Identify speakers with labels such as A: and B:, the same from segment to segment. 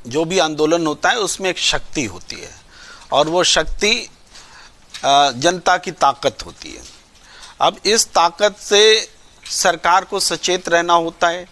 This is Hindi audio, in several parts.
A: जो भी आंदोलन होता है उसमें एक शक्ति होती है और वो शक्ति जनता की ताकत होती है। अब इस ताकत से सरकार को सचेत रहना होता है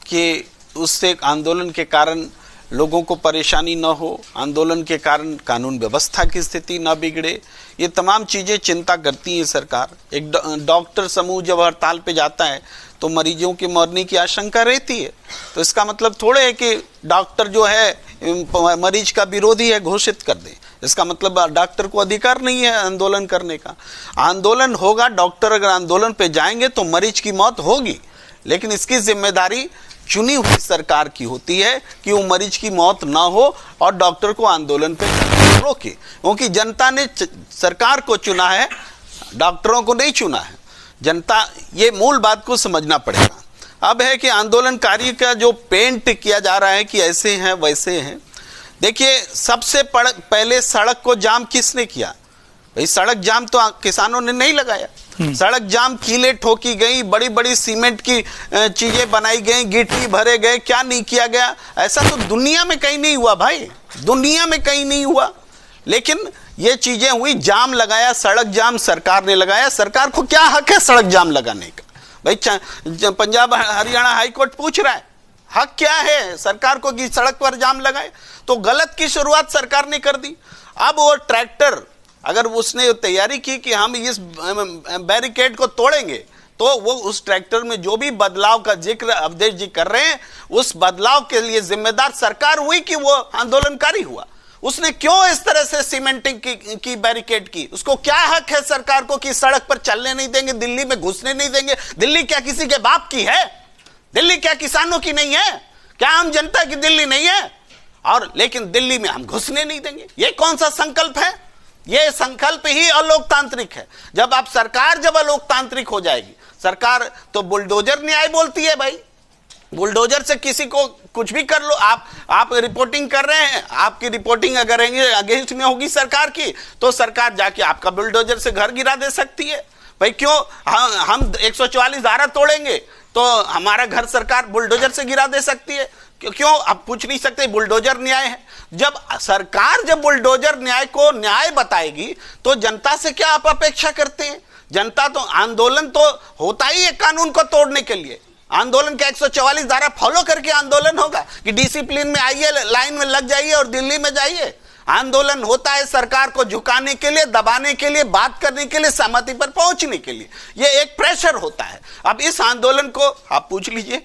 A: कि उससे आंदोलन के कारण लोगों को परेशानी न हो, आंदोलन के कारण कानून व्यवस्था की स्थिति न बिगड़े। ये तमाम चीज़ें चिंता करती है सरकार। एक डॉक्टर समूह जब हड़ताल पे जाता है तो मरीजों की मरने की आशंका रहती है, तो इसका मतलब थोड़े है कि डॉक्टर जो है मरीज का विरोधी है घोषित कर दे। इसका मतलब डॉक्टर को अधिकार नहीं है आंदोलन करने का। आंदोलन होगा, डॉक्टर अगर आंदोलन पे जाएंगे तो मरीज की मौत होगी, लेकिन इसकी जिम्मेदारी चुनी हुई सरकार की होती है कि वो मरीज की मौत ना हो और डॉक्टर को आंदोलन पे रोके, क्योंकि जनता ने सरकार को चुना है, डॉक्टरों को नहीं चुना है। जनता, ये मूल बात को समझना पड़ेगा। अब है कि आंदोलनकारी का जो पेंट किया जा रहा है कि ऐसे हैं वैसे हैं। देखिए, सबसे पहले सड़क को जाम किसने किया? भाई सड़क जाम तो किसानों ने नहीं लगाया। सड़क जाम कीले ठोकी गई, बड़ी बड़ी सीमेंट की चीजें बनाई गई, गिट्टी भरे गए, क्या नहीं किया गया? ऐसा तो दुनिया में कहीं नहीं हुआ भाई, दुनिया में कहीं नहीं हुआ। लेकिन ये चीजें हुई, जाम लगाया, सड़क जाम सरकार ने लगाया। सरकार को क्या हक है सड़क जाम लगाने का? भाई पंजाब हरियाणा हाईकोर्ट पूछ रहा है, हक क्या है सरकार को कि सड़क पर जाम लगाए? तो गलत की शुरुआत सरकार ने कर दी। अब वो ट्रैक्टर, अगर उसने तैयारी की कि हम इस बैरिकेड को तोड़ेंगे, तो वो उस ट्रैक्टर में जो भी बदलाव का जिक्र अवधेश जी कर रहे हैं, उस बदलाव के लिए जिम्मेदार सरकार हुई कि वो आंदोलनकारी हुआ? उसने क्यों इस तरह से सीमेंटिंग की बैरिकेड की? उसको क्या हक है सरकार को कि सड़क पर चलने नहीं देंगे, दिल्ली में घुसने नहीं देंगे? दिल्ली क्या किसी के बाप की है? दिल्ली क्या किसानों की नहीं है? क्या आम जनता की दिल्ली नहीं है? और लेकिन दिल्ली में हम घुसने नहीं देंगे, ये कौन सा संकल्प है? ये संकल्प ही अलोकतांत्रिक है। जब सरकार जब अलोकतांत्रिक हो जाएगी, सरकार तो बुलडोजर न्याय बोलती है भाई। बुलडोजर से किसी को कुछ भी कर लो। आप रिपोर्टिंग कर रहे हैं, आपकी रिपोर्टिंग अगर अगेंस्ट में होगी सरकार की, तो सरकार जाके आपका बुलडोजर से घर गिरा दे सकती है। भाई क्यों हम 144 धारा तोड़ेंगे तो हमारा घर सरकार बुलडोजर से गिरा दे सकती है? क्यों आप पूछ नहीं सकते? बुलडोजर न्याय है। जब सरकार जब बुलडोजर न्याय को न्याय बताएगी तो जनता से क्या आप अपेक्षा करते हैं? जनता तो, आंदोलन तो होता ही है कानून को तोड़ने के लिए। आंदोलन का 144 धारा फॉलो करके आंदोलन होगा कि डिसिप्लिन में आइए, लाइन में लग जाइए और दिल्ली में जाइए। आंदोलन होता है सरकार को झुकाने के लिए, दबाने के लिए, बात करने के लिए, सहमति पर पहुंचने के लिए। यह एक प्रेशर होता है। अब इस आंदोलन को आप पूछ लीजिए,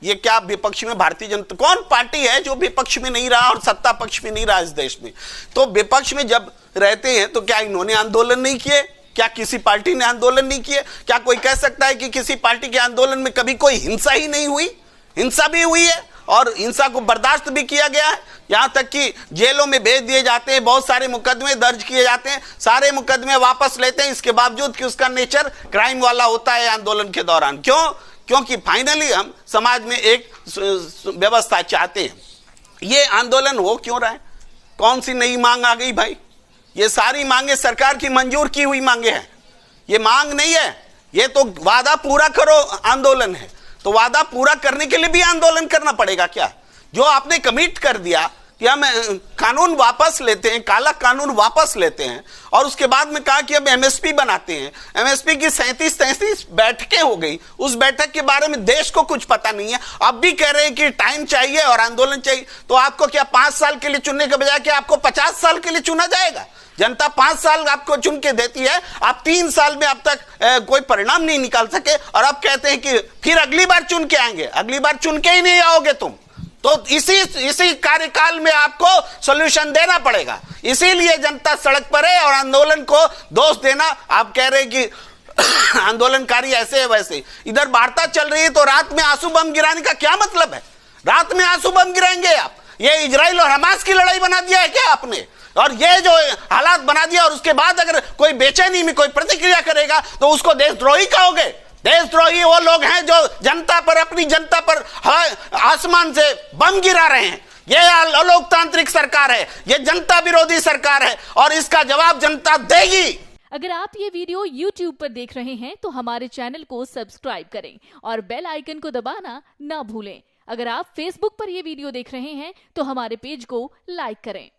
A: ये क्या विपक्ष में भारतीय जनता, कौन पार्टी है जो विपक्ष में नहीं रहा और सत्ता पक्ष में नहीं रहा इस देश में? तो विपक्ष में जब रहते हैं तो क्या इन्होंने आंदोलन नहीं किए? क्या किसी पार्टी ने आंदोलन नहीं किए? क्या कोई कह सकता है कि किसी पार्टी के आंदोलन में कभी कोई हिंसा ही नहीं हुई? हिंसा भी हुई है और हिंसा को बर्दाश्त भी किया गया है। यहां तक कि जेलों में भेज दिए जाते हैं, बहुत सारे मुकदमे दर्ज किए जाते हैं, सारे मुकदमे वापस लेते हैं, इसके बावजूद कि उसका नेचर क्राइम वाला होता है आंदोलन के दौरान। क्यों? क्योंकि फाइनली हम समाज में एक व्यवस्था चाहते हैं। ये आंदोलन हो क्यों रहा है? कौन सी नई मांग आ गई भाई? ये सारी मांगे सरकार की मंजूर की हुई मांगे हैं। ये मांग नहीं है, ये तो वादा पूरा करो आंदोलन है। तो वादा पूरा करने के लिए भी आंदोलन करना पड़ेगा क्या? जो आपने कमिट कर दिया कि हम कानून वापस लेते हैं, काला कानून वापस लेते हैं, और उसके बाद में कहा कि अब एमएसपी बनाते हैं। एमएसपी की 37 बैठकें हो गई, उस बैठक के बारे में देश को कुछ पता नहीं है। अब भी कह रहे हैं कि टाइम चाहिए और आंदोलन चाहिए। तो आपको क्या 5 साल के लिए चुनने के बजाय क्या आपको 50 साल के लिए चुना जाएगा? जनता 5 साल आपको चुन के देती है, आप 3 साल में अब तक कोई परिणाम नहीं निकाल सके, और अब कहते हैं कि फिर अगली बार चुन के आएंगे। अगली बार चुन के ही नहीं आओगे तुम। तो इसी कार्यकाल में आपको सॉल्यूशन देना पड़ेगा। इसीलिए जनता सड़क पर है और आंदोलन को दोष देना, आप कह रहे हैं कि आंदोलनकारी ऐसे है वैसे। इधर वार्ता चल रही है तो रात में आंसू बम गिराने का क्या मतलब है? रात में आंसू बम गिराएंगे आप? ये इजराइल और हमास की लड़ाई बना दिया है क्या आपने? और ये जो हालात बना दिया, और उसके बाद अगर कोई बेचैनी में कोई प्रतिक्रिया करेगा तो उसको देशद्रोही कहोगे? देशद्रोही वो लोग हैं जो जनता पर, अपनी जनता पर आसमान से बम गिरा रहे हैं। ये अलोकतांत्रिक सरकार है, ये जनता विरोधी सरकार है, और इसका जवाब जनता देगी।
B: अगर आप ये वीडियो YouTube पर देख रहे हैं तो हमारे चैनल को सब्सक्राइब करें और बेल आइकन को दबाना ना भूलें। अगर आप Facebook पर ये वीडियो देख रहे हैं तो हमारे पेज को लाइक करें।